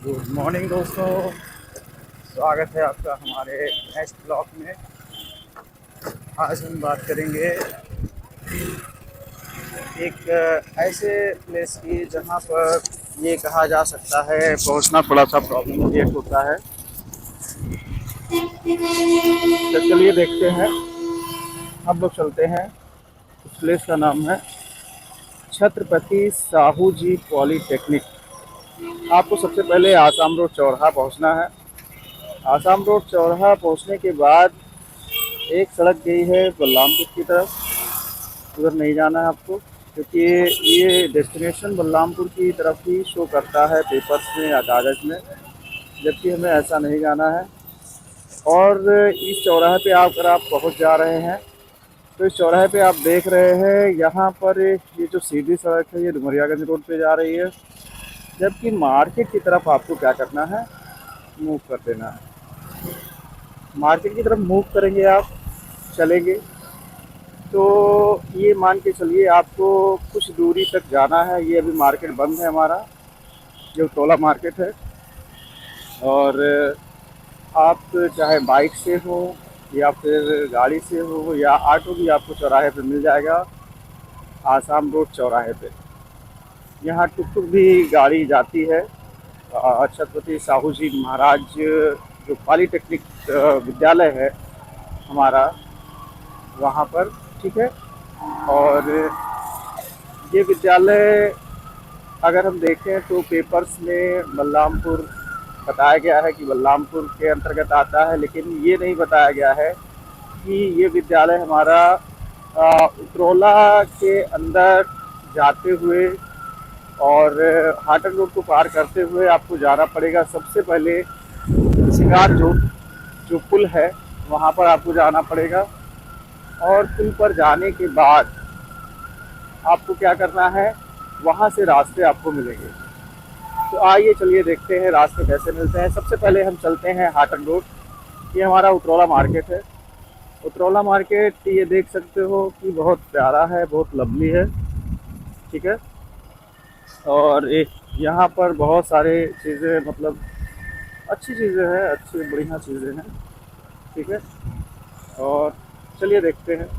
Good morning दोस्तों। स्वागत है आपका हमारे नेक्स्ट ब्लॉग में। आज हम बात करेंगे एक ऐसे प्लेस की जहां पर ये कहा जा सकता है पहुंचना थोड़ा सा प्रॉब्लम क्रिएट होता है। तो चलिए देखते हैं, हम लोग चलते हैं। उस प्लेस का नाम है छत्रपति साहू जी पॉलीटेक्निक। आपको सबसे पहले आसाम रोड चौराहा पहुंचना है। आसाम रोड चौराहा पहुंचने के बाद एक सड़क गई है बलरामपुर की तरफ। उधर नहीं जाना है आपको, क्योंकि ये डेस्टिनेशन बलरामपुर की तरफ ही शो करता है पेपर्स में या कागज़ में, जबकि हमें ऐसा नहीं जाना है। और इस चौराहे पे अगर आप पहुंच जा रहे हैं तो इस चौराहे पे आप देख रहे हैं यहाँ पर ये जो सीधी सड़क है ये डुमरियागंज रोड पे जा रही है, जबकि मार्केट की तरफ आपको क्या करना है, मूव कर देना है। मार्केट की तरफ मूव करेंगे आप, चलेंगे तो ये मान के चलिए आपको कुछ दूरी तक जाना है। ये अभी मार्केट बंद है हमारा, जो टोला मार्केट है। और आप चाहे बाइक से हो या फिर गाड़ी से हो या ऑटो भी आपको चौराहे पे मिल जाएगा। आसाम रोड चौराहे पे यहाँ टुक टुक भी गाड़ी जाती है। छत्रपति साहू जी महाराज जो पॉलीटेक्निक विद्यालय है हमारा, वहाँ पर, ठीक है। और ये विद्यालय अगर हम देखें तो पेपर्स में बलरामपुर बताया गया है कि बलरामपुर के अंतर्गत आता है, लेकिन ये नहीं बताया गया है कि ये विद्यालय हमारा उतरौला के अंदर जाते हुए और हाटन रोड को पार करते हुए आपको जाना पड़ेगा। सबसे पहले शिकार जो पुल है वहाँ पर आपको जाना पड़ेगा, और पुल पर जाने के बाद आपको क्या करना है, वहाँ से रास्ते आपको मिलेंगे। तो आइए चलिए देखते हैं रास्ते कैसे मिलते हैं। सबसे पहले हम चलते हैं हाटन रोड। ये हमारा उतरौला मार्केट है। उतरौला मार्केट ये देख सकते हो कि बहुत प्यारा है, बहुत लवली है, ठीक है। और यहाँ पर बहुत सारे चीज़ें, मतलब अच्छी चीज़ें हैं, अच्छी बढ़िया चीज़ें हैं, ठीक है। और चलिए देखते हैं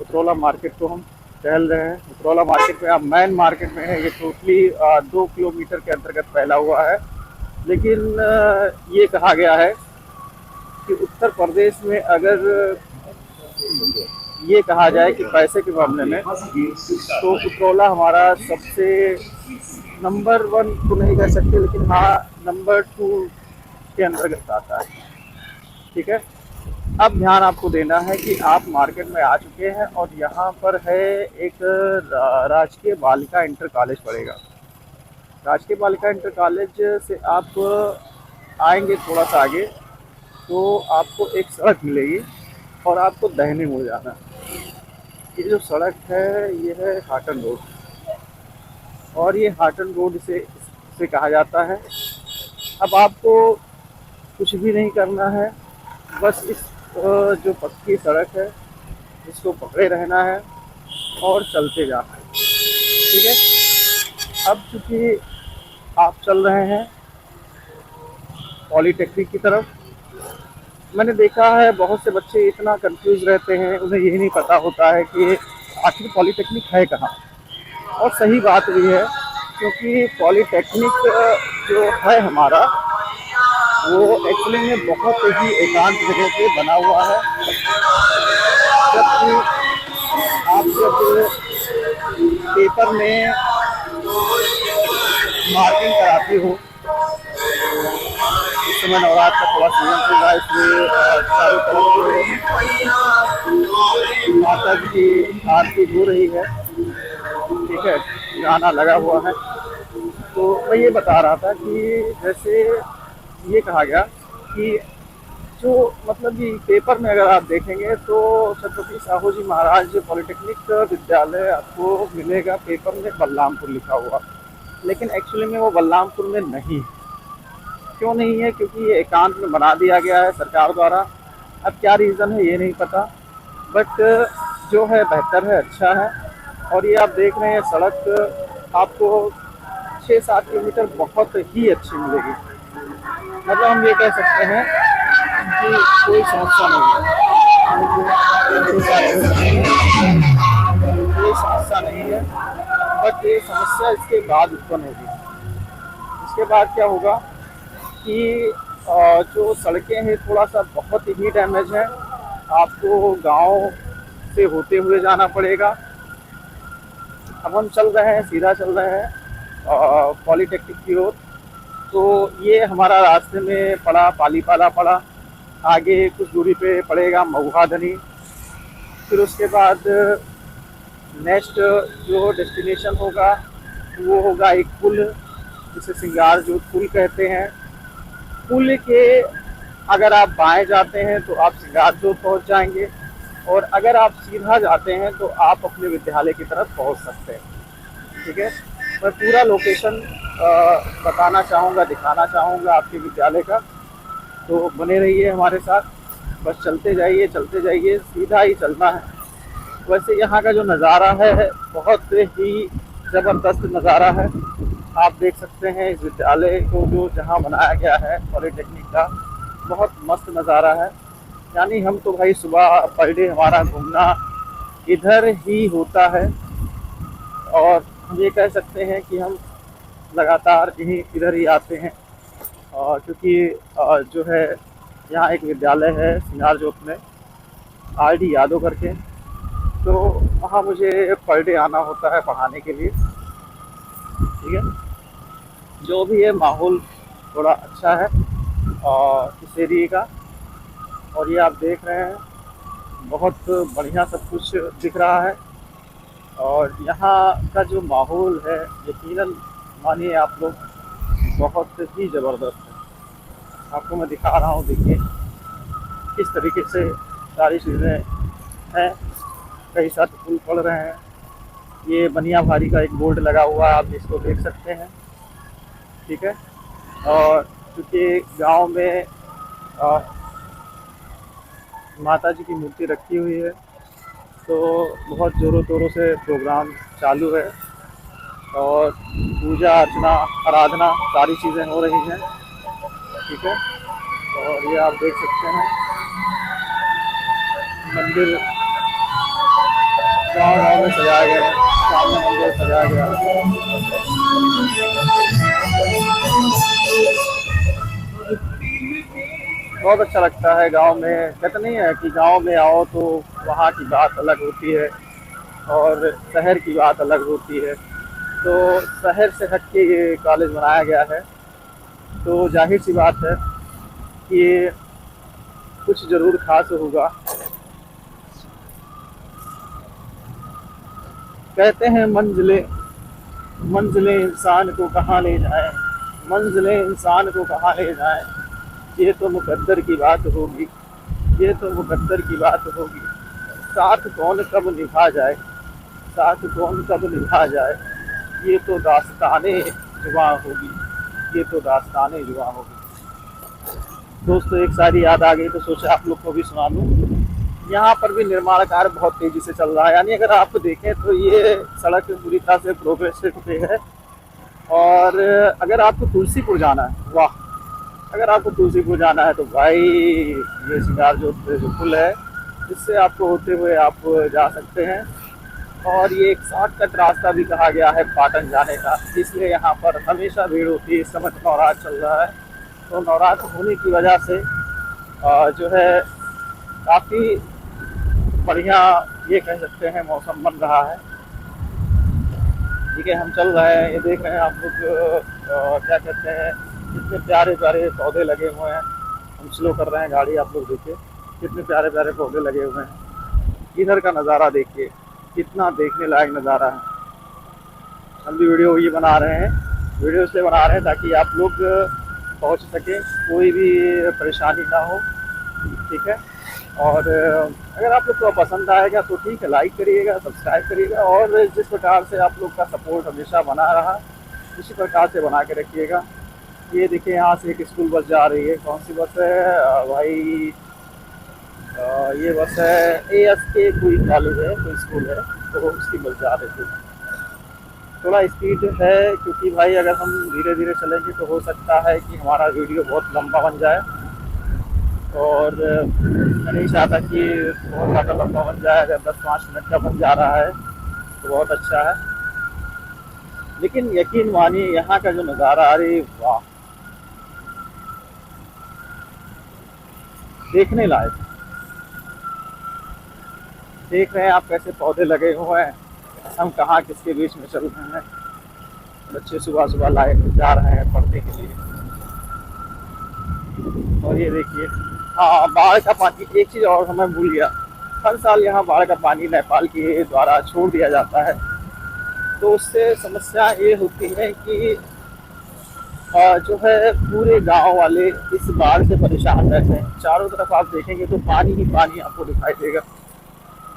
उतरौला मार्केट को। हम टहल रहे हैं उतरौला मार्केट में। आप मेन मार्केट में है, ये टोटली 2 किलोमीटर के अंतर्गत फैला हुआ है। लेकिन ये कहा गया है कि उत्तर प्रदेश में अगर ये कहा जाए कि पैसे के मामले में, तो उतरौला हमारा सबसे नंबर 1 तो नहीं कह सकते, लेकिन हाँ नंबर 2 के अंतर्गत आता है, ठीक है। अब ध्यान आपको देना है कि आप मार्केट में आ चुके हैं और यहाँ पर है एक राजकीय बालिका इंटर कॉलेज पड़ेगा। राजकीय बालिका इंटर कॉलेज से आप आएंगे थोड़ा सा आगे तो आपको एक सड़क मिलेगी और आपको दाहिने मुड़ जाना है। ये जो सड़क है ये है हाटन रोड, और ये हाटन रोड से कहा जाता है। अब आपको कुछ भी नहीं करना है, बस इस जो पक्की सड़क है इसको पकड़े रहना है और चलते जाना है, ठीक है। अब चूँकि आप चल रहे हैं पॉलीटेक्निक की तरफ, मैंने देखा है बहुत से बच्चे इतना कंफ्यूज रहते हैं, उन्हें यही नहीं पता होता है कि आखिर पॉलीटेक्निक है कहाँ। और सही बात भी है, क्योंकि पॉलीटेक्निक जो है हमारा वो एक्चुअली में बहुत ही एकांत जगह पे बना हुआ है। जबकि आप जब पेपर में मार्किंग कराती हो, इस समय नवरात्र का थोड़ा सीजन चल रहा है, इसलिए चारों तरफ माता की आरती हो रही है, ठीक है, गाना लगा हुआ है। तो मैं ये बता रहा था कि जैसे ये कहा गया कि जो मतलब कि पेपर में अगर आप देखेंगे तो छत्रपति साहू जी महाराज पॉलिटेक्निक विद्यालय आपको मिलेगा पेपर में बलरामपुर लिखा हुआ, लेकिन एक्चुअली में वो बलरामपुर में नहीं है। क्यों नहीं है? क्योंकि ये एकांत में बना दिया गया है सरकार द्वारा। अब क्या रीज़न है ये नहीं पता, बट जो है बेहतर है, अच्छा है। और ये आप देख रहे हैं सड़क आपको 6-7 किलोमीटर बहुत ही अच्छी मिलेगी। मतलब हम ये कह सकते हैं कि कोई समस्या नहीं है, कोई समस्या नहीं है। बट ये समस्या इसके बाद उत्पन्न होगी। इसके बाद क्या होगा कि जो सड़कें हैं थोड़ा सा बहुत ही डैमेज है। आपको गांव से होते हुए जाना पड़ेगा। अब हम चल रहे हैं, सीधा चल रहे हैं पॉलीटेक्निक की ओर। तो ये हमारा रास्ते में पड़ा पालीपाला पड़ा, आगे कुछ दूरी पे पड़ेगा मऊहाधनी। फिर उसके बाद नेक्स्ट जो डेस्टिनेशन होगा वो होगा एक पुल, जिसे सिंगार जो पुल कहते हैं। पुल के अगर आप बाएं जाते हैं तो आप सिंगारजोत पहुंच जाएंगे, और अगर आप सीधा जाते हैं तो आप अपने विद्यालय की तरफ पहुंच सकते हैं। ठीक है, मैं पूरा लोकेशन बताना चाहूँगा, दिखाना चाहूँगा आपके विद्यालय का। तो बने रहिए हमारे साथ, बस चलते जाइए, सीधा ही चलना है। वैसे यहाँ का जो नज़ारा है बहुत ही ज़बरदस्त नज़ारा है। आप देख सकते हैं इस विद्यालय को जो जहाँ बनाया गया है पॉलीटेक्निक का, बहुत मस्त नज़ारा है। यानी हम तो भाई सुबह पर डे हमारा घूमना इधर ही होता है, और हम ये कह सकते हैं कि हम लगातार यहीं इधर ही आते हैं। और क्योंकि जो है यहाँ एक विद्यालय है सिंगारजोत में, RD यादव करके, तो वहाँ मुझे पर डे आना होता है पढ़ाने के लिए। ठीक है, जो भी है माहौल थोड़ा अच्छा है और इस एरिए का। और ये आप देख रहे हैं बहुत बढ़िया सब कुछ दिख रहा है। और यहाँ का जो माहौल है यकीनन मानिए आप लोग, बहुत ही ज़बरदस्त है। आपको मैं दिखा रहा हूँ, देखिए किस तरीके से सारी चीज़ें हैं। कई सारे पुल पड़ रहे हैं। ये बनिया भारी का एक बोर्ड लगा हुआ है, आप इसको देख सकते हैं। ठीक है, और क्योंकि गांव में माता जी की मूर्ति रखी हुई है, तो बहुत ज़ोरों तोरों से प्रोग्राम चालू है, और पूजा अर्चना आराधना सारी चीज़ें हो रही हैं। ठीक है, और ये आप देख सकते हैं मंदिर गाँव में सजाया गया है, सामने मंदिर सजाया गया है। बहुत अच्छा लगता है गांव में। कहते नहीं है कि गांव में आओ तो वहाँ की बात अलग होती है और शहर की बात अलग होती है। तो शहर से हट के ये कॉलेज बनाया गया है, तो जाहिर सी बात है कि ये कुछ ज़रूर खास होगा। कहते हैं मंजिलें मंजिलें इंसान को कहाँ ले जाएं, मंजिलें इंसान को कहाँ ले जाएं, ये तो मुकद्दर की बात होगी, ये तो मुकद्दर की बात होगी। साथ कौन कब निभा जाए, साथ कौन कब निभा जाए, ये तो दास्ताने जुबां होगी, ये तो दास्ताने जुबां होगी। दोस्तों एक सारी याद आ गई तो सोचा आप लोग को भी सुना दूँ। यहाँ पर भी निर्माण कार्य बहुत तेज़ी से चल रहा है। यानी अगर आप देखें तो ये सड़क पूरी तरह से प्रोग्रेस पे है। और अगर आपको तुलसीपुर जाना है, वाह, अगर आपको तुलसीपुर जाना है तो भाई ये सिंगारजोत जो पुल है इससे आपको होते हुए आप जा सकते हैं। और ये एक शॉर्टकट रास्ता भी कहा गया है पाटन जाने का, इसलिए यहाँ पर हमेशा भीड़ होती है। इस समय नवरात्र चल रहा है, तो नवरात्र होने की वजह से जो है काफ़ी बढ़िया ये कह सकते हैं मौसम बन रहा है। ठीक है, हम चल रहे हैं, ये देख रहे हैं आप लोग क्या कहते हैं, कितने प्यारे प्यारे पौधे लगे हुए हैं। हम स्लो कर रहे हैं गाड़ी, आप लोग देखिए कितने प्यारे प्यारे पौधे लगे हुए हैं। इधर का नज़ारा देखिए, कितना देखने लायक नज़ारा है। हम भी वीडियो ये बना रहे हैं, वीडियो इसलिए बना रहे हैं ताकि आप लोग पहुंच सकें, कोई भी परेशानी ना हो। ठीक है, और अगर आप लोग को पसंद आएगा तो ठीक है, लाइक करिएगा, सब्सक्राइब करिएगा, और जिस प्रकार से आप लोग का सपोर्ट हमेशा बना रहा उसी प्रकार से बना के रखिएगा। ये देखिए यहाँ से एक स्कूल बस जा रही है। कौन सी बस है भाई? ये बस है ASK कोई कॉलेज है, कोई स्कूल है, तो उसकी बस जा रही थी। थोड़ा स्पीड है क्योंकि भाई अगर हम धीरे धीरे चलेंगे तो हो सकता है कि हमारा वीडियो बहुत लंबा बन जाए, और मैं नहीं चाहता कि बहुत ज़्यादा लंबा बन जाए। अगर 10-5 मिनट का बन जा रहा है तो बहुत अच्छा है। लेकिन यकीन मानिए यहाँ का जो नज़ारा, अरे वाह, देखने लायक। देख रहे हैं आप कैसे पौधे लगे हुए हैं, हम कहाँ किसके बीच में चल रहे हैं। बच्चे सुबह सुबह लाए जा रहे हैं पढ़ने के लिए। और ये देखिए, हाँ, बाढ़ का पानी, एक चीज़ और मैं भूल गया, हर साल यहाँ बाढ़ का पानी नेपाल के द्वारा छोड़ दिया जाता है। तो उससे समस्या ये होती है कि जो है पूरे गांव वाले इस बाढ़ से परेशान रहते हैं। चारों तरफ आप देखेंगे तो पानी ही पानी आपको दिखाई देगा।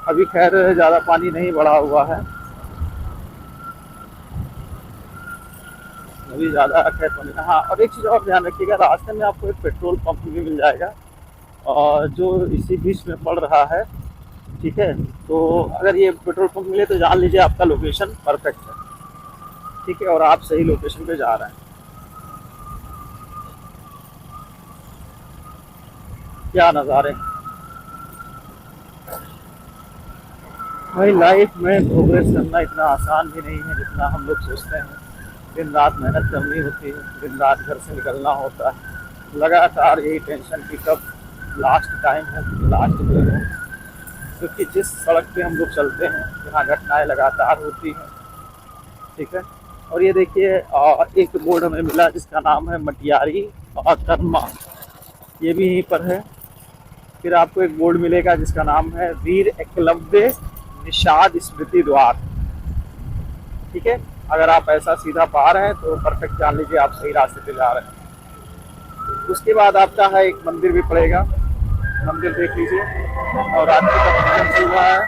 अभी खैर ज़्यादा पानी नहीं बढ़ा हुआ है, अभी ज़्यादा खैर पानी। हाँ, और एक चीज़ और ध्यान रखिएगा, रास्ते में आपको एक पेट्रोल पंप भी मिल जाएगा और जो इसी बीच में पड़ रहा है। ठीक है, तो अगर ये पेट्रोल पंप मिले तो जान लीजिए आपका लोकेशन परफेक्ट है। ठीक है, और आप सही लोकेशन पे जा रहे हैं। क्या नज़ारे भाई। लाइफ में प्रोग्रेस करना इतना आसान भी नहीं है जितना हम लोग सोचते हैं। दिन रात मेहनत करनी होती है, दिन रात घर से निकलना होता है, लगातार यही टेंशन कि कब लास्ट टाइम है, लास्ट डे हो। क्योंकि जिस सड़क पे हम लोग चलते हैं यहाँ घटनाएं लगातार होती हैं। ठीक है, और ये देखिए एक बोर्ड हमें मिला जिसका नाम है मटियारी और कर्मा, ये भी यहीं पर है। फिर आपको एक बोर्ड मिलेगा जिसका नाम है वीर एकलव्य निषाद स्मृति द्वार। ठीक है, अगर आप ऐसा सीधा पा रहे हैं तो परफेक्ट, जान लीजिए आप सही रास्ते पे जा रहे हैं। उसके बाद आपका है एक मंदिर भी पड़ेगा, मंदिर देख लीजिए। और रात्रि का भोजन चल रहा है,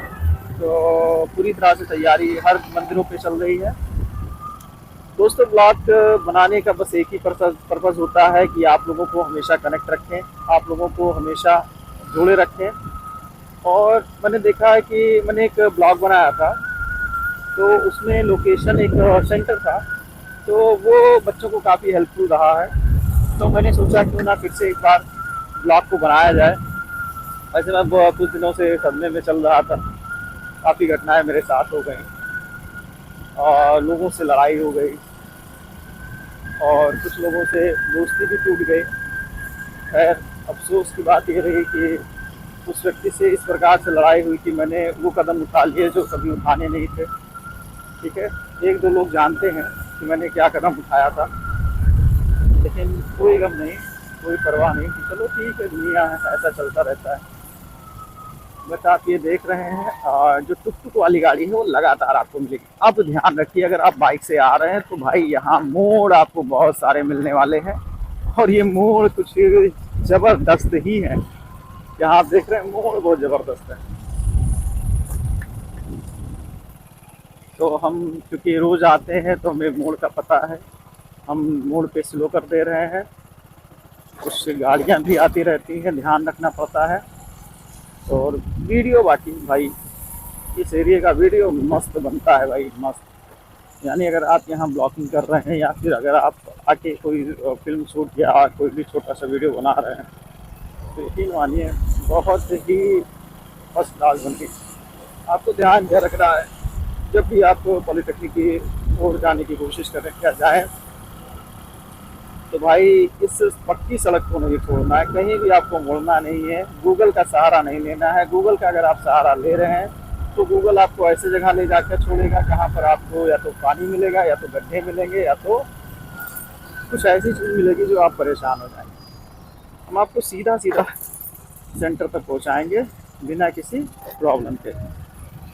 तो पूरी तरह से तैयारी हर मंदिरों पे चल रही है। दोस्तों, ब्लॉग बनाने का बस एक ही पर्पज़ होता है कि आप लोगों को हमेशा कनेक्ट रखें, आप लोगों को हमेशा जुड़े रखें। और मैंने देखा है कि मैंने एक ब्लॉग बनाया था, तो उसमें लोकेशन एक सेंटर था, तो वो बच्चों को काफ़ी हेल्पफुल रहा है। तो मैंने सोचा क्यों ना फिर से एक बार ब्लॉग को बनाया जाए। ऐसे मैं कुछ दिनों से सदमे में चल रहा था, काफ़ी घटनाएं मेरे साथ हो गई और लोगों से लड़ाई हो गई और कुछ लोगों से दोस्ती भी टूट गई। खैर, अफसोस की बात ये रही कि उस व्यक्ति से इस प्रकार से लड़ाई हुई कि मैंने वो कदम उठा लिए जो कभी उठाने नहीं थे। ठीक है, एक दो लोग जानते हैं कि मैंने क्या कदम उठाया था, लेकिन कोई गम नहीं, कोई परवाह नहीं कि चलो ठीक है, दुनिया है, ऐसा चलता रहता है। बट आप ये देख रहे हैं जो टुक टुक वाली गाड़ी है वो लगातार आपको मिलेगी। आप ध्यान रखिए, अगर आप बाइक से आ रहे हैं तो भाई यहाँ मोड़ आपको बहुत सारे मिलने वाले हैं, और ये मोड़ कुछ ज़बरदस्त ही है। यहाँ आप देख रहे हैं मोड़ बहुत ज़बरदस्त है। तो हम क्योंकि रोज़ आते हैं तो हमें मोड़ का पता है, हम मोड़ पे स्लो कर दे रहे हैं। कुछ गाड़ियाँ भी आती रहती हैं, ध्यान रखना पड़ता है। और वीडियो बाकी भाई, इस एरिया का वीडियो मस्त बनता है भाई, मस्त। यानी अगर आप यहाँ ब्लॉगिंग कर रहे हैं या फिर अगर आप आके कोई फिल्म शूट या कोई भी छोटा सा वीडियो बना रहे हैं तो यकीन मानिए बहुत ही फर्स्ट क्लास बनती। आपको ध्यान यह रखना है, जब भी आप पॉलिटेक्निक की ओर जाने की कोशिश करें क्या जाएँ तो भाई इस पक्की सड़क को नहीं छोड़ना है, कहीं भी आपको मुड़ना नहीं है, गूगल का सहारा नहीं लेना है। गूगल का अगर आप सहारा ले रहे हैं तो गूगल आपको ऐसे जगह ले जाकर छोड़ेगा जहाँ पर आपको या तो पानी मिलेगा या तो गड्ढे मिलेंगे या तो कुछ ऐसी चीज़ मिलेगी जो आप परेशान हो जाएंगे। हम आपको सीधा सीधा सेंटर तक पहुँचाएँगे बिना किसी प्रॉब्लम के।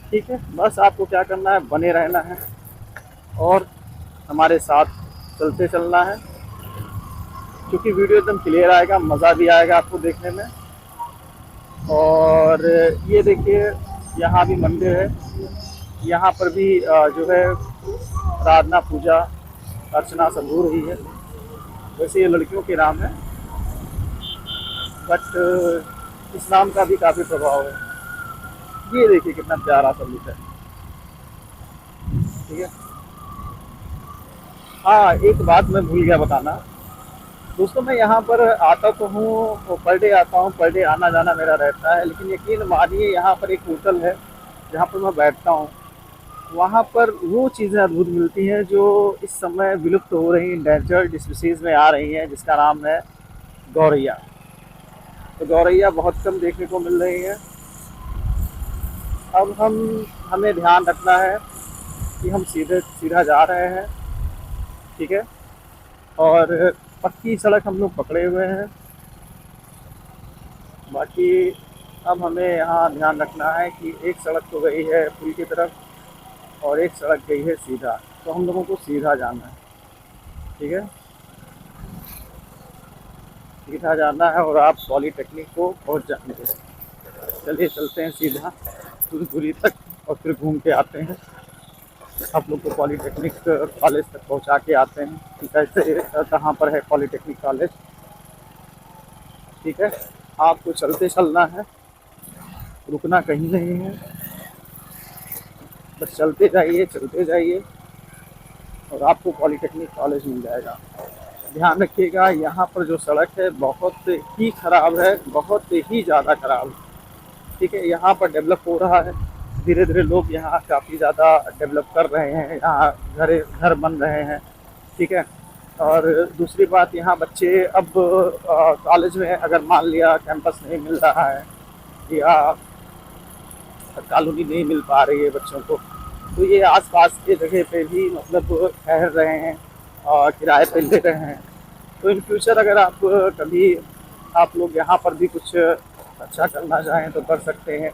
ठीक है, बस आपको क्या करना है, बने रहना है और हमारे साथ चलते चलना है, क्योंकि वीडियो एकदम क्लियर आएगा, मज़ा भी आएगा आपको देखने में। और ये देखिए, यहाँ भी मंदिर है, यहाँ पर भी जो है आराधना पूजा अर्चना सब हो रही है। वैसे ये लड़कियों के नाम है, बट इस्लाम का भी काफ़ी प्रभाव है। ये देखिए कितना प्यारा सा लुक है। ठीक है, हाँ, एक बात मैं भूल गया बताना। दोस्तों, मैं यहाँ पर आता तो हूँ, पर डे आता हूँ, पर डे आना-जाना मेरा रहता है, लेकिन यकीन मानिए यहाँ पर एक होटल है, जहाँ पर मैं बैठता हूँ। वहाँ पर वो चीज़ें अद्भुत मिलती हैं जो इस समय विलुप्त हो रही, इंडेंजर्ड स्पीशीज़ में आ रही हैं, जिसका नाम है गौरैया। तो गौरैया बहुत कम देखने को मिल रही हैं। अब हमें ध्यान रखना है कि हम सीधे सीधा जा रहे हैं, ठीक है? और पक्की सड़क हम लोग पकड़े हुए हैं। बाकी अब हमें यहाँ ध्यान रखना है कि एक सड़क तो गई है पुल की तरफ और एक सड़क गई है सीधा, तो हम लोगों को सीधा जाना है, ठीक है? सीधा जाना है और आप पॉलीटेक्निक को पहुँच जाएंगे। चलिए चलते हैं सीधा थोड़ी दूरी तक और फिर घूम के आते हैं। आप लोग को पॉलीटेक्निक कॉलेज तक पहुँचा के आते हैं कि कैसे कहाँ पर है पॉलीटेक्निक कॉलेज, ठीक है? आपको चलते चलना है, रुकना कहीं नहीं है, बस चलते जाइए और आपको पॉलीटेक्निक कॉलेज मिल जाएगा। ध्यान रखिएगा, यहाँ पर जो सड़क है बहुत ही ख़राब है, बहुत ही ज़्यादा ख़राब है, ठीक है? यहाँ पर डेवलप हो रहा है, धीरे धीरे लोग यहाँ काफ़ी ज़्यादा डेवलप कर रहे हैं, यहाँ घर बन रहे हैं, ठीक है? और दूसरी बात, यहाँ बच्चे अब कॉलेज में अगर मान लिया कैंपस नहीं मिल रहा है या कॉलोनी नहीं मिल पा रही है बच्चों को, तो ये आसपास के जगह पे भी मतलब ठहर रहे हैं और किराए पे ले रहे हैं। तो इन फ्यूचर अगर आप कभी आप लोग यहाँ पर भी कुछ अच्छा करना चाहें तो कर सकते हैं,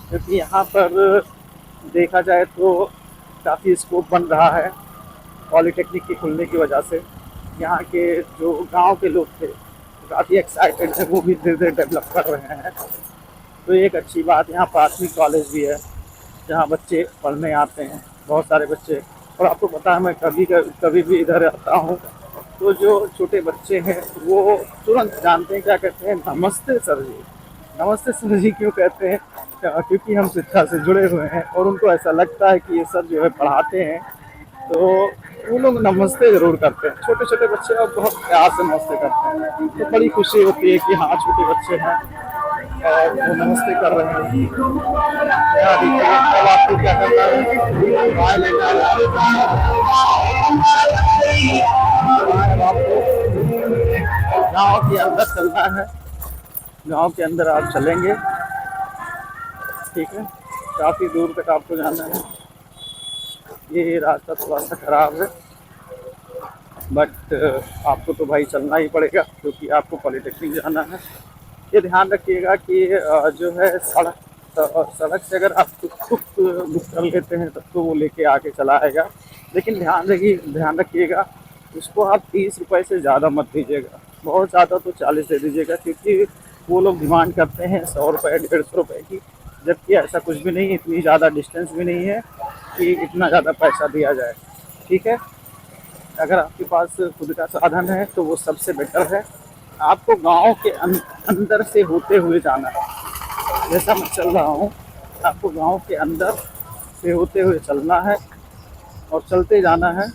क्योंकि यहाँ पर देखा जाए तो काफ़ी स्कोप बन रहा है पॉलीटेक्निक के खुलने की वजह से। यहाँ के जो गांव के लोग थे काफ़ी एक्साइटेड थे, वो भी धीरे धीरे डेवलप कर रहे हैं। तो एक अच्छी बात, यहाँ प्राथमिक कॉलेज भी है जहाँ बच्चे पढ़ने आते हैं, बहुत सारे बच्चे। और आपको पता है, मैं कभी भी इधर आता हूँ तो जो छोटे बच्चे हैं वो तुरंत जानते हैं, क्या कहते हैं, नमस्ते सर जी। नमस्ते सर जी क्यों कहते हैं? क्योंकि हम शिक्षा से जुड़े हुए हैं और उनको ऐसा लगता है कि ये सर जो है पढ़ाते हैं, तो वो लोग नमस्ते ज़रूर करते हैं। छोटे छोटे बच्चे अब बहुत प्यार से नमस्ते करते हैं, तो बड़ी खुशी होती है कि हाँ, छोटे बच्चे हैं और वो नमस्ते कर रहे हैं। यहाँ देखिए, अब आपको क्या करना है, गाय लेना है, आपको गाँव के अंदर चलना है। गाँव के अंदर आप चलेंगे, ठीक है? काफ़ी दूर तक आपको जाना है। ये रास्ता थोड़ा सा ख़राब है, बट आपको तो भाई चलना ही पड़ेगा क्योंकि आपको पॉलीटेक्निक जाना है। ये ध्यान रखिएगा कि जो है सड़क से अगर आप टुक बुक कर लेते हैं तब तो वो लेके आके चला आएगा, लेकिन ध्यान रखिएगा उसको आप 30 रुपये से ज़्यादा मत दीजिएगा, बहुत ज़्यादा तो 40 दे दीजिएगा, क्योंकि वो लोग डिमांड करते हैं 100 रुपये 150 रुपये की, जबकि ऐसा कुछ भी नहीं, इतनी ज़्यादा डिस्टेंस भी नहीं है कि इतना ज़्यादा पैसा दिया जाए, ठीक है? अगर आपके पास खुद का साधन है तो वो सबसे बेटर है। आपको गांव के अंदर से होते हुए जाना है, जैसा मैं चल रहा हूँ, आपको गांव के अंदर से होते हुए चलना है और चलते जाना है,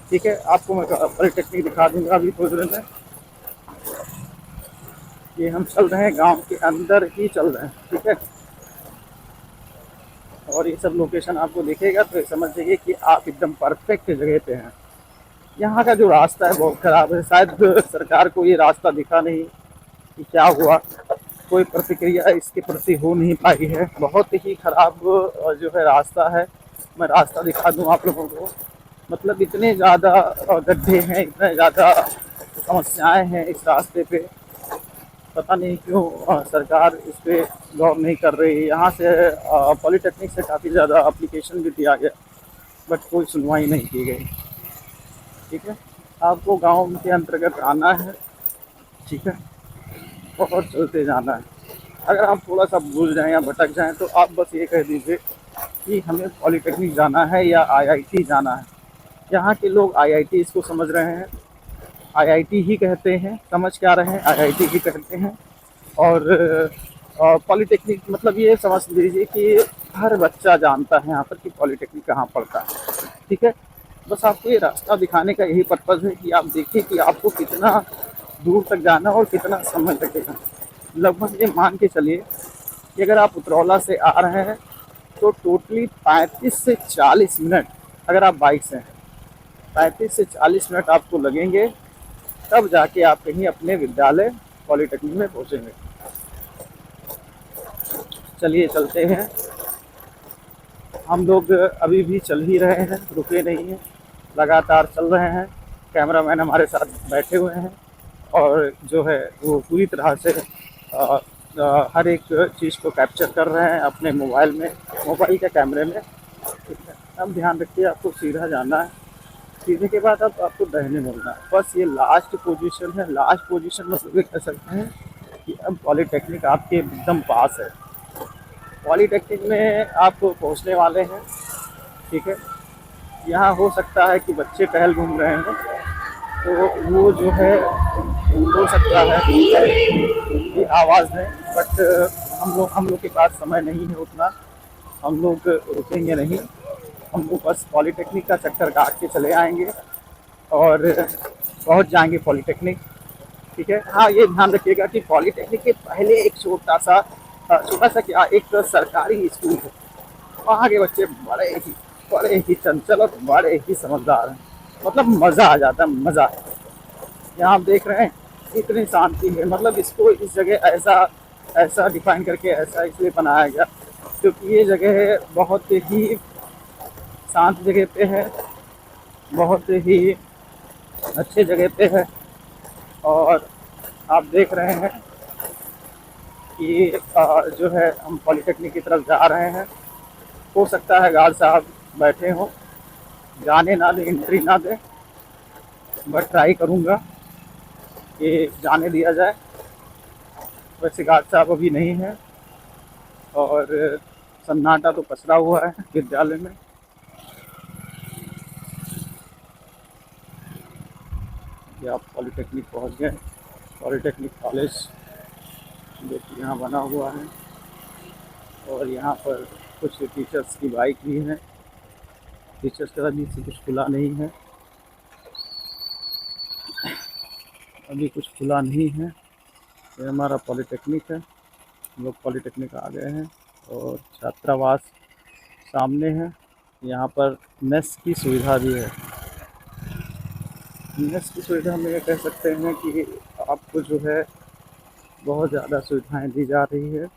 ठीक है? आपको मैं पॉलीटेक्निक दिखा दूंगा अभी थोड़ी देर में। ये हम चल रहे हैं, गांव के अंदर ही चल रहे हैं, ठीक है? और ये सब लोकेशन आपको दिखेगा तो समझ जाइए कि आप एकदम परफेक्ट जगह पे हैं। यहाँ का जो रास्ता है बहुत ख़राब है, शायद सरकार को ये रास्ता दिखा नहीं कि क्या हुआ, कोई प्रतिक्रिया इसके प्रति हो नहीं पाई है। बहुत ही ख़राब जो है रास्ता है। मैं रास्ता दिखा दूँ आप लोगों को, मतलब इतने ज़्यादा गड्ढे हैं, इतने ज़्यादा समस्याएं हैं इस रास्ते पे, पता नहीं क्यों सरकार इस पर गौर नहीं कर रही। यहाँ से पॉलीटेक्निक से काफ़ी ज़्यादा एप्लीकेशन भी दिया गया, बट कोई सुनवाई नहीं की गई, ठीक है? आपको गांव के अंतर्गत आना है, ठीक है? और चलते जाना है। अगर आप थोड़ा सा भूल जाएं या भटक जाएं तो आप बस ये कह दीजिए कि हमें पॉलीटेक्निक जाना है या आईआईटी जाना है। यहाँ के लोग आईआईटी इसको समझ रहे हैं, आईआईटी ही कहते हैं, समझ क्या रहे हैं, आईआईटी ही कहते हैं। और पॉलीटेक्निक मतलब ये समझ लीजिए कि हर बच्चा जानता है यहाँ पर कि पॉलीटेक्निक कहाँ पड़ता है, ठीक है? बस आपको ये रास्ता दिखाने का यही पर्पज़ है कि आप देखिए कि आपको कितना दूर तक जाना है और कितना समय लगेगा। लगभग ये मान के चलिए कि अगर आप उतरौला से आ रहे हैं तो टोटली 35 से 40 मिनट, अगर आप बाइक से हैं 35 से 40 मिनट आपको लगेंगे, तब जाके आप कहीं अपने विद्यालय पॉलिटेक्निक में पहुँचेंगे। चलिए चलते हैं। हम लोग अभी भी चल ही रहे हैं, रुके नहीं हैं, लगातार चल रहे हैं। कैमरामैन हमारे साथ बैठे हुए हैं और जो है वो पूरी तरह से हर एक चीज़ को कैप्चर कर रहे हैं अपने मोबाइल में, मोबाइल के कैमरे में। ठीक है, अब ध्यान रखिए, आपको सीधा जाना है। सीधे के बाद अब आपको दाहिने मुड़ना है। बस ये लास्ट पोजीशन है। लास्ट पोजीशन मतलब ये कह सकते हैं कि अब पॉलिटेक्निक आपके एकदम पास है। पॉलिटेक्निक में आप पहुंचने वाले हैं। ठीक है, यहाँ हो सकता है कि बच्चे टहल घूम रहे हों, तो वो जो है हो सकता है कि आवाज़ दें, बट हम लोग के पास समय नहीं है उतना। हम लोग रुकेंगे नहीं, हम लोग बस पॉलिटेक्निक का चक्कर काट के चले आएंगे और पहुंच जाएंगे पॉलिटेक्निक। ठीक है, हाँ ये ध्यान रखिएगा कि पॉलिटेक्निक के पहले एक छोटा सा क्या, एक सरकारी स्कूल है। वहाँ के बच्चे बड़े ही चंचल और बड़े ही समझदार हैं। मतलब मज़ा आ जाता है, मज़ा। यहाँ आप देख रहे हैं इतनी शांति है। मतलब इसको इस जगह ऐसा ऐसा डिफाइन करके ऐसा इसलिए बनाया गया क्योंकि ये जगह बहुत ही शांत जगह पे है, बहुत ही अच्छे जगह पे है। और आप देख रहे हैं कि जो है हम पॉलिटेक्निक की तरफ जा रहे हैं। हो सकता है गार्ड साहब बैठे हों, जाने ना दें, एंट्री ना दें, बट ट्राई करूँगा कि जाने दिया जाए। वैसे गार्ड साहब अभी नहीं है और सन्नाटा तो पसरा हुआ है विद्यालय में। ये आप पॉलिटेक्निक पहुंच गए। पॉलिटेक्निक कॉलेज जो कि यहाँ बना हुआ है और यहाँ पर कुछ टीचर्स की बाइक भी हैं। टीचर्स का अभी से कुछ खुला नहीं है, अभी कुछ खुला नहीं है। ये हमारा पॉलिटेक्निक है, हम लोग पॉलिटेक्निक आ गए हैं और छात्रावास सामने है। यहाँ पर मेस की सुविधा भी है। मेस की सुविधा में ये कह सकते हैं कि आपको जो है बहुत ज़्यादा सुविधाएं दी जा रही है।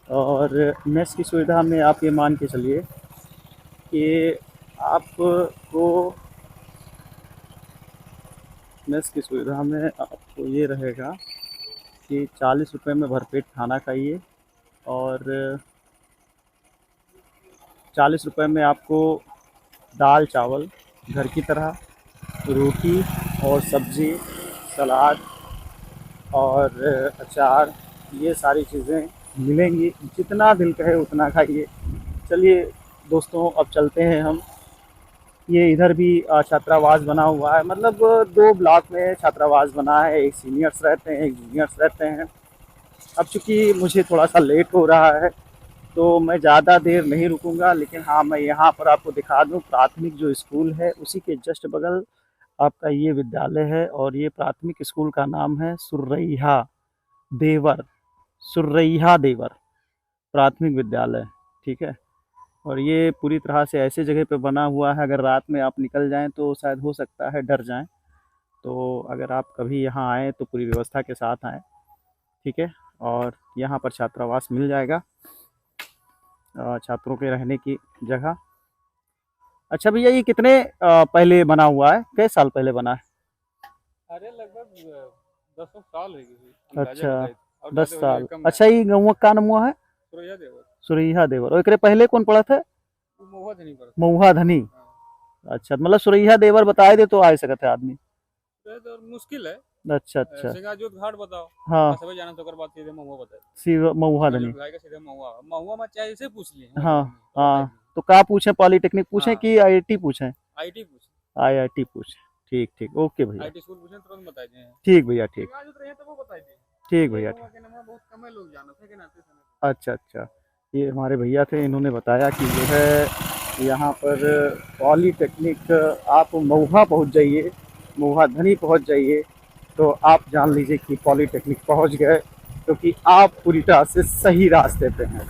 और मेस की सुविधा में आप ये मान के चलिए कि आपको मेस की सुविधा में आपको ये रहेगा कि 40 रुपये में भरपेट खाना खाइए और 40 रुपये में आपको दाल चावल घर की तरह, रोटी और सब्ज़ी, सलाद और अचार, ये सारी चीज़ें मिलेंगी। जितना दिल कहे उतना खाइए। चलिए दोस्तों, अब चलते हैं हम। ये इधर भी छात्रावास बना हुआ है। मतलब 2 ब्लॉक में छात्रावास बना है। एक सीनियर्स रहते हैं, एक जूनियर्स रहते हैं। अब चूँकि मुझे थोड़ा सा लेट हो रहा है तो मैं ज़्यादा देर नहीं रुकूंगा, लेकिन हाँ मैं यहाँ पर आपको दिखा दूँ प्राथमिक जो स्कूल है उसी के जस्ट बगल आपका ये विद्यालय है। और ये प्राथमिक स्कूल का नाम है सुरैया देवर, सुरैया देवर प्राथमिक विद्यालय। ठीक है, और ये पूरी तरह से ऐसे जगह पे बना हुआ है, अगर रात में आप निकल जाएं तो शायद हो सकता है डर जाएं। तो अगर आप कभी यहाँ आएँ तो पूरी व्यवस्था के साथ आएँ। ठीक है, और यहाँ पर छात्रावास मिल जाएगा, छात्रों के रहने की जगह। अच्छा भैया, ये कितने पहले बना हुआ है, कई साल पहले बना है? अरे लगभग 10 साल है किसी अंदाजा अच्छा, बताई और 10 ज्यादा हो जाए साल। कम अच्छा, है। ये गौवा का नाम हुआ है? सुरैया देवर सुरैया देवर। और एकरे पहले कौन पड़ा था? वो महुआ नहीं पड़ता। मऊहा धनी। हाँ, अच्छा, मतलब सुरैया देवर बताए दे तो आ सकते आदमी। सुरैया देवर मुश्किल है। अच्छा अच्छा। सिंगाजोत घाट बताओ, हाँ, बस वही जाना तो कर बात सीधे महुआ बताए। मऊहा धनी। सिंगाजोत घाट का सीधे महुआ महुआ में चाहे इसे पूछ लिए हाँ महुआ में तो हाँ। बताएगी। तो क्या पूछें, पॉलिटेक्निक पूछें हाँ, कि आईआईटी पूछें? आईटी पूछ, आईआईटी पूछें। ठीक ठीक, ओके भैया। आईटी स्कूल पूछे तुरंत बता दें। ठीक भैया, ठीक। सिंगाजोत रहे तो वो बताई दी। ठीक ये भैया, ठीक। महुआ के नाम बहुत कम है लोग जानते हैं कि नाते समय। अच्छा अच्छा, ये हमारे भैया थे, इन्होंने बताया कि जो है यहाँ पर पॉलीटेक्निक, आप मऊहा पहुँच जाइए, मऊहा धनी पहुँच जाइए तो आप जान लीजिए कि पॉलीटेक्निक पहुँच गए, क्योंकि आप पूरी तरह से सही रास्ते पे हैं।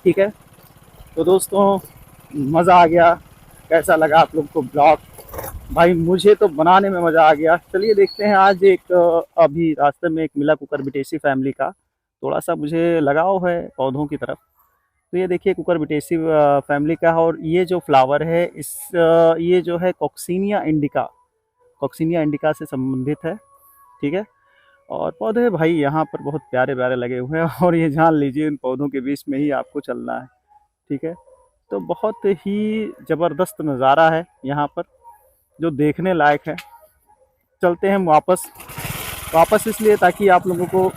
ठीक है, तो दोस्तों मज़ा आ गया। कैसा लगा आप लोग को ब्लॉग? भाई मुझे तो बनाने में मज़ा आ गया। चलिए देखते हैं, आज एक अभी रास्ते में एक मिला कुकुरबिटेसी फैमिली का, थोड़ा सा मुझे लगाव है पौधों की तरफ। तो ये देखिए कुकुरबिटेसी फैमिली का है, और ये जो फ्लावर है ये जो है कॉक्सीनिया इंडिका, कॉक्सीनिया इंडिका से संबंधित है। ठीक है, और पौधे भाई यहाँ पर बहुत प्यारे प्यारे लगे हुए हैं, और ये जान लीजिए इन पौधों के बीच में ही आपको चलना है। ठीक है, तो बहुत ही ज़बरदस्त नज़ारा है यहाँ पर, जो देखने लायक है। चलते हैं वापस, वापस इसलिए ताकि आप लोगों को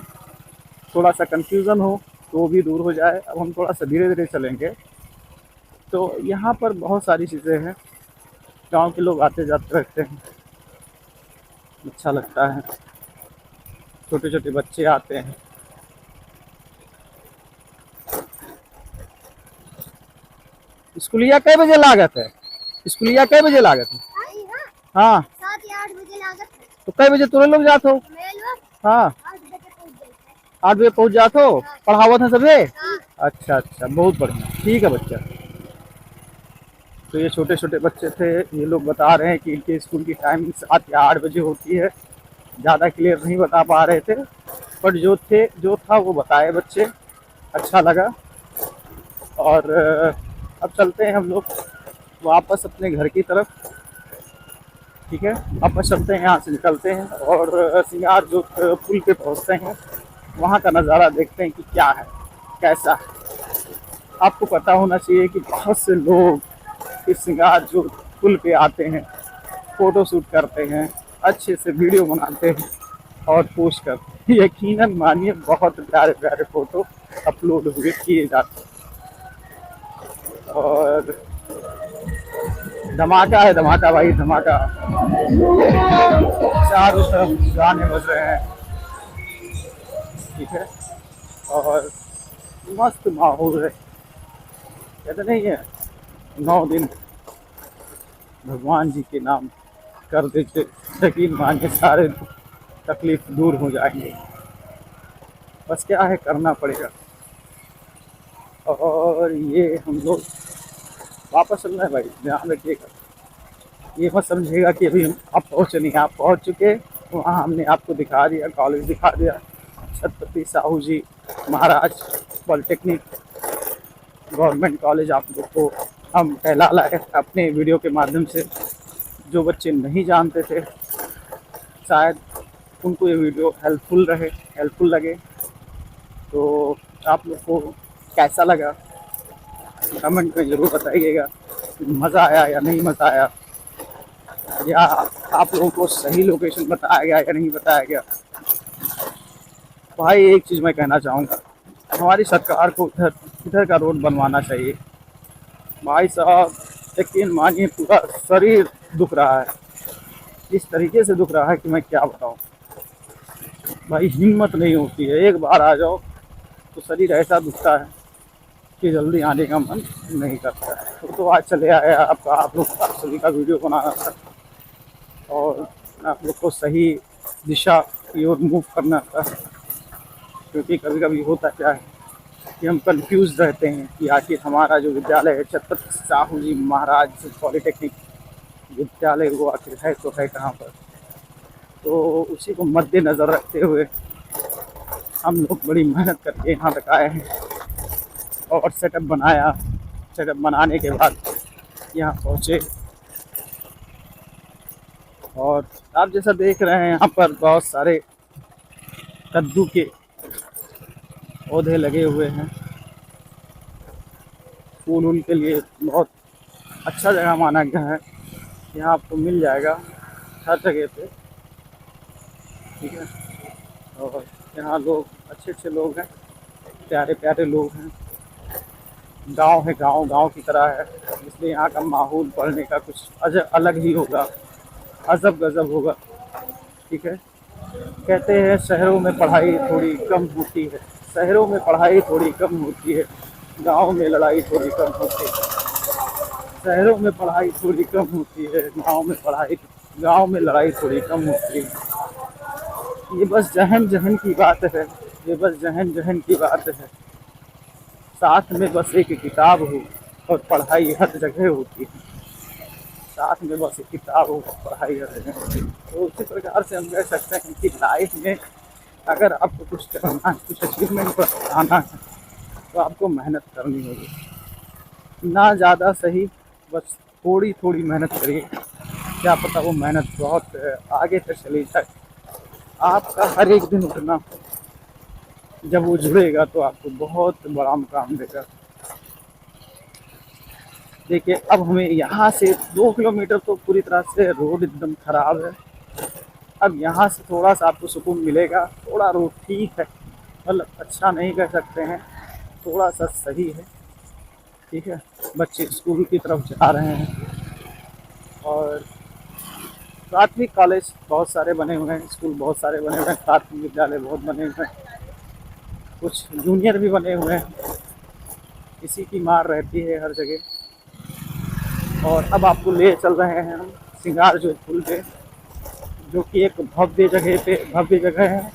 थोड़ा सा कन्फ्यूज़न हो तो वो भी दूर हो जाए। अब हम थोड़ा सा धीरे धीरे चलेंगे। तो यहाँ पर बहुत सारी चीज़ें हैं, गांव के लोग आते जाते रहते हैं, अच्छा लगता है। छोटे छोटे बच्चे आते हैं। स्कूलिया कई बजे लागत है? स्कूलिया कई बजे लागत है? हाँ, 7 या 8 बजे लागत है। तो कई बजे तुरंत लोग जाते हो? मैं लोग हाँ, 8 बजे पहुंच जाते हैं। 8 बजे पहुँच जाते हो? पढ़ावत है सबे? हाँ। अच्छा अच्छा, बहुत बढ़िया, ठीक है बच्चा। तो ये छोटे छोटे बच्चे थे, ये लोग बता रहे हैं कि इनके स्कूल की टाइमिंग 7 या 8 बजे होती है। ज़्यादा क्लियर नहीं बता पा रहे थे, बट जो था वो बताए बच्चे, अच्छा लगा। और अब चलते हैं हम लोग वापस अपने घर की तरफ। ठीक है, वापस चलते हैं, यहाँ से निकलते हैं और सिंगार जो पुल पे पहुँचते हैं, वहाँ का नज़ारा देखते हैं कि क्या है, कैसा है। आपको पता होना चाहिए कि बहुत से लोग इस सिंगार जो पुल पे आते हैं, फ़ोटो शूट करते हैं, अच्छे से वीडियो बनाते हैं और पोस्ट करते हैं। यकीनन मानिए बहुत प्यारे प्यारे फ़ोटो अपलोड हुए किए जाते हैं। और धमाका है, धमाका भाई, धमाका। चारों तरफ गाने बज रहे हैं। ठीक है, और मस्त माहौल है। कहते नहीं है, 9 दिन भगवान जी के नाम कर दीजिए, यकीन मानिए सारे तकलीफ दूर हो जाएंगे। बस क्या है, करना पड़ेगा। और ये हम लोग वापस चल रहे हैं भाई, ध्यान रखिएगा। ये मत समझिएगा कि अभी आप पहुँचे नहीं, आप पहुँच चुके। वहाँ हमने आपको दिखा दिया, कॉलेज दिखा दिया, छत्रपति साहू जी महाराज पॉलिटेक्निक गवर्नमेंट कॉलेज आप लोग को हम टहला लाए अपने वीडियो के माध्यम से। जो बच्चे नहीं जानते थे, शायद उनको ये वीडियो हेल्पफुल लगे। तो आप लोग को कैसा लगा कमेंट में ज़रूर बताइएगा। मज़ा आया या नहीं मज़ा आया, या आप लोगों को सही लोकेशन बताया गया या नहीं बताया गया। भाई एक चीज़ मैं कहना चाहूँगा, हमारी सरकार को इधर का रोड बनवाना चाहिए। भाई साहब यकीन मानिए पूरा शरीर दुख रहा है, इस तरीके से दुख रहा है कि मैं क्या बताऊँ। भाई हिम्मत नहीं होती है, एक बार आ जाओ तो शरीर ऐसा दुखता है कि जल्दी आने का मन नहीं करता है। तो आज चले आया आप लोग सभी का वीडियो बनाना था, और आप लोग को सही दिशा की ओर मूव करना था। क्योंकि कभी कभी होता क्या है कि हम कंफ्यूज रहते हैं कि आखिर हमारा जो विद्यालय है छत्रपति साहू जी महाराज पॉलिटेक्निक विद्यालय, वो आखिर है तो है कहाँ पर। तो उसी को मद्देनज़र रखते हुए हम लोग बड़ी मेहनत करके यहाँ तक आए हैं और सेटअप बनाया। सेटअप बनाने के बाद यहाँ पहुँचे, और आप जैसा देख रहे हैं यहाँ पर बहुत सारे कद्दू के पौधे लगे हुए हैं। फूल उल के लिए बहुत अच्छा जगह माना गया है। यहाँ आपको मिल जाएगा हर जगह पे। ठीक है, और यहाँ लोग अच्छे अच्छे लोग हैं, प्यारे प्यारे लोग हैं। गांव है, गांव की तरह है, इसलिए यहाँ का माहौल पढ़ने का कुछ अलग ही होगा, अजब गजब होगा। ठीक है, कहते हैं शहरों में पढ़ाई थोड़ी कम होती है, शहरों में पढ़ाई थोड़ी कम होती है, गांव में लड़ाई थोड़ी कम होती है। शहरों में पढ़ाई थोड़ी कम होती है, गांव में लड़ाई थोड़ी कम होती है। ये बस जहन जहन की बात है, ये बस जहन जहन की बात है। साथ में बस एक किताब हो और पढ़ाई हर जगह होती है। साथ में बस एक किताब हो और पढ़ाई हर जगह होती है। तो उसी प्रकार से हम कह सकते हैं कि लाइफ में अगर आपको कुछ करना है, कुछ अचीवमेंट पर आना है, तो आपको मेहनत करनी होगी। ना ज़्यादा सही, बस थोड़ी थोड़ी मेहनत करिए। क्या पता वो मेहनत बहुत आगे तक चली जाए। आपका हर एक दिन उठना, जब वो जुड़ेगा तो आपको बहुत बड़ा मुकाम देगा। देखिए, अब हमें यहाँ से 2 किलोमीटर तो पूरी तरह से रोड एकदम ख़राब है। अब यहाँ से थोड़ा सा आपको सुकून मिलेगा। थोड़ा रोड ठीक है, मतलब अच्छा नहीं कह सकते हैं, थोड़ा सा सही है। ठीक है, बच्चे स्कूल की तरफ जा रहे हैं और प्राथमिक कॉलेज बहुत सारे बने हुए हैं, स्कूल बहुत सारे बने हुए हैं, प्राथमिक विद्यालय बहुत बने हुए हैं, कुछ जूनियर भी बने हुए हैं। इसी की मार रहती है हर जगह। और अब आपको ले चल रहे हैं हम सिंगार जो पुल पे, जो कि एक भव्य जगह है,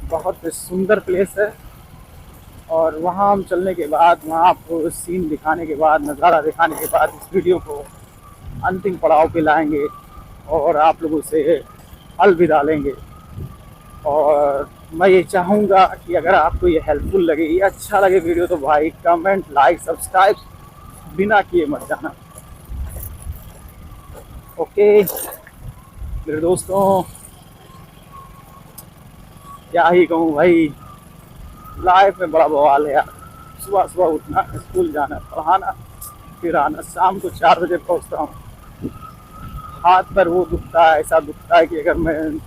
बहुत सुंदर प्लेस है। और वहाँ हम चलने के बाद, वहाँ आपको सीन दिखाने के बाद, नज़ारा दिखाने के बाद इस वीडियो को अंतिम पड़ाव पे लाएंगे और आप लोगों से अलविदा लेंगे। और मैं ये चाहूँगा कि अगर आपको ये हेल्पफुल लगे, ये अच्छा लगे वीडियो, तो भाई कमेंट, लाइक, सब्सक्राइब बिना किए मत जाना। ओके मेरे दोस्तों, क्या ही कहूँ भाई, लाइफ में बड़ा बवाल है यार। सुबह सुबह उठना, स्कूल जाना, पढ़ाना, फिर आना, शाम को 4 बजे पहुँचता हूँ। हाथ पर वो दुखता है, ऐसा दुखता है कि अगर मैं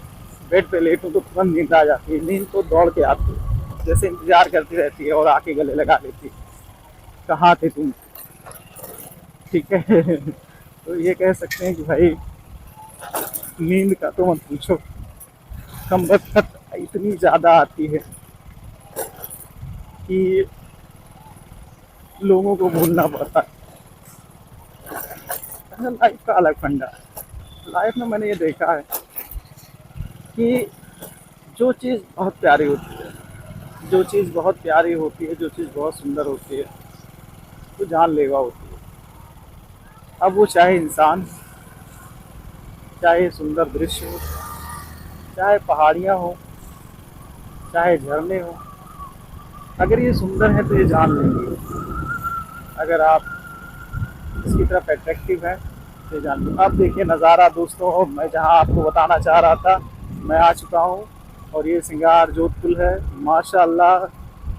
बेड पे लेटूं तो तुरंत नींद आ जाती है। नींद तो दौड़ के आती है, जैसे इंतजार करती रहती है और आके गले लगा लेती है, कहाँ थे तुम। ठीक है तो ये कह सकते हैं कि भाई नींद का तो मत पूछो, कम बखत इतनी ज़्यादा आती है कि लोगों को भूलना पड़ता है। लाइफ का अलग फंडा है। लाइफ में मैंने ये देखा है कि जो चीज़ बहुत प्यारी होती है, जो चीज़ बहुत प्यारी होती है, जो चीज़ बहुत सुंदर होती है, वो जानलेवा होती है। अब वो चाहे इंसान, चाहे सुंदर दृश्य हो, चाहे पहाड़ियाँ हो, चाहे झरने हो, अगर ये सुंदर है तो ये जान लेंगे। अगर आप इसकी तरफ अट्रैक्टिव है तो ये जान लो। अब देखिए नज़ारा दोस्तों, मैं जहाँ आपको बताना चाह रहा था, मैं आ चुका हूँ। और ये सिंगार जोत पुल है। माशाल्लाह,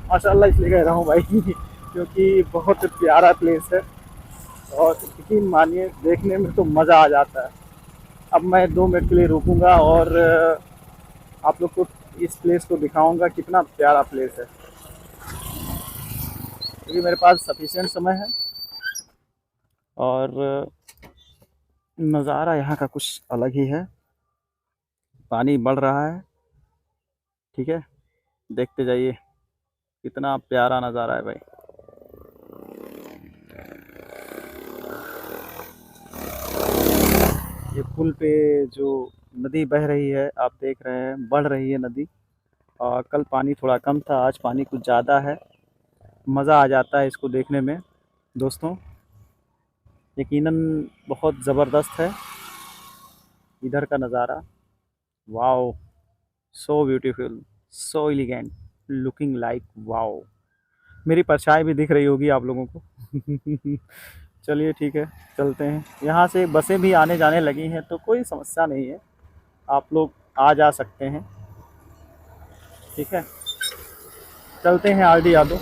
माशाल्लाह इसलिए कह रहा हूँ भाई क्योंकि बहुत प्यारा प्लेस है और यकीन मानिए देखने में तो मज़ा आ जाता है। अब मैं 2 मिनट के लिए रुकूंगा और आप लोग को इस प्लेस को दिखाऊंगा, कितना प्यारा प्लेस है, क्योंकि मेरे पास सफिशिएंट समय है। और नज़ारा यहाँ का कुछ अलग ही है। पानी बढ़ रहा है, ठीक है, देखते जाइए, कितना प्यारा नज़ारा है भाई। ये पुल पे जो नदी बह रही है, आप देख रहे हैं, बढ़ रही है नदी। और कल पानी थोड़ा कम था, आज पानी कुछ ज़्यादा है। मज़ा आ जाता है इसको देखने में दोस्तों, यकीनन बहुत ज़बरदस्त है इधर का नज़ारा। Wow, so beautiful, so elegant, looking like wow. मेरी परछाई भी दिख रही होगी आप लोगों को चलिए ठीक है, चलते हैं। यहाँ से बसें भी आने जाने लगी हैं, तो कोई समस्या नहीं है, आप लोग आ जा सकते हैं। ठीक है, चलते हैं आरडी यादव।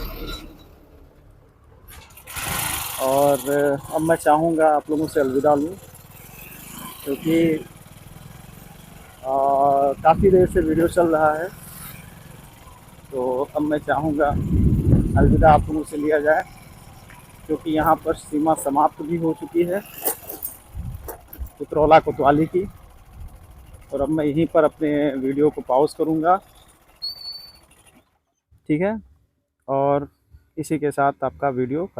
और अब मैं चाहूँगा आप लोगों से अलविदा लूँ, क्योंकि काफ़ी देर से वीडियो चल रहा है। तो अब मैं चाहूँगा अलविदा आप लोगों से लिया जाए, क्योंकि यहाँ पर सीमा समाप्त भी हो चुकी है उतरौला कोतवाली की। और अब मैं यहीं पर अपने वीडियो को पॉज करूँगा, ठीक है। और इसी के साथ आपका वीडियो